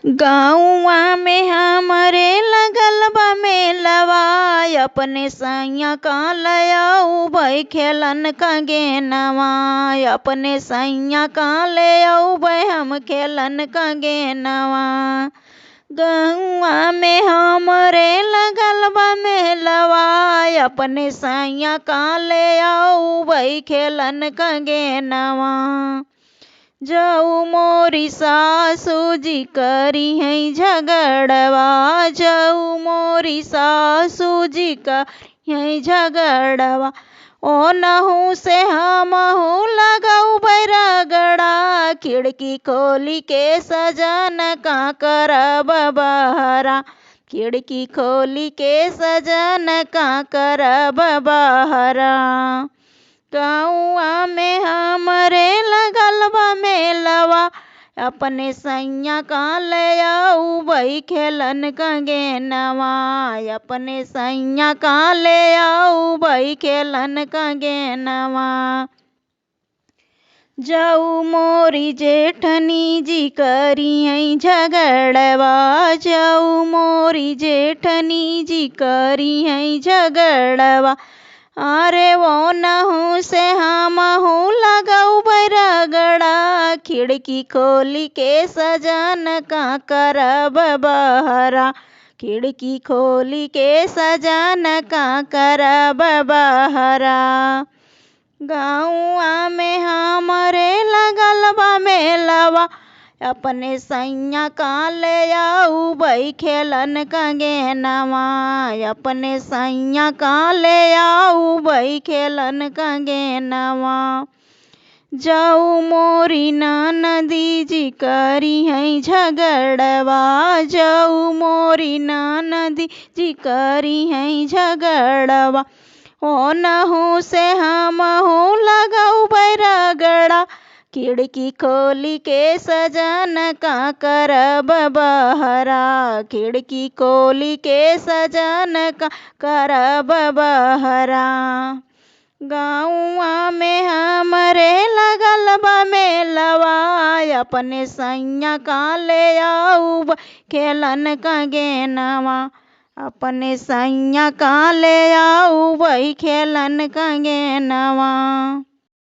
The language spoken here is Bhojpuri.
गौवा में हमरे लगल बा मेलवा, अपने सैया का लयाऊ भाई खेलन का गेनवा। अपने सैया का ले आऊ भाई हम खेलन का गेनवा। गौवा में हमरे लगल बा मेलवा, अपने सैया का ले आऊ भाई खेलन का गेनवा। जाऊ मोरी सासू जी करी है झगड़वा, जाऊ मोरी सासू जी करी है झगड़वा। ओ नहू से हमहू लगाऊ बैरगड़ा, खिड़की खोली के सजन का करब बहरा। खिड़की खोली के सजन का करब बहरा। गौवा में हमरे लगल बा मेलवा, अपने सैया का ले आऊ भाई खेलन का गेनवा। अपने सैया का ले आऊ भाई खेलन का गेनवा। जाऊ मोरी जेठनी जी करी है झगड़वा, जाऊ मोरी जेठनी जी करी है झगड़वा। अरे वो नहू से हमहू लगाऊ बैरगड़ा, खिड़की खोली के सजन का करब बहरा। खिड़की खोली के सजन का करब बहरा। गौवा में हमरे लगल बा मेलवा, अपने सैया का ले आऊ भाई खेलन का गेनवा। अपने सैया का ले आऊ भाई खेलन का गेनवा। जाऊ मोरी ननदी जी करी है झगड़वा, जाऊ मोरी ननदी जी करी है झगड़वा। ओ नहू से हमहू लगाऊ बैरगड़ा, खिड़की खोली के सजन का करब बहरा। खिड़की खोली के सजन का करब बहरा। गौवा में हमरे लगल बा मेलवा, अपने सैया का ले आऊ खेलन का गेनवा। अपने सैया का ले आऊ भाई खेलन का गेनवा।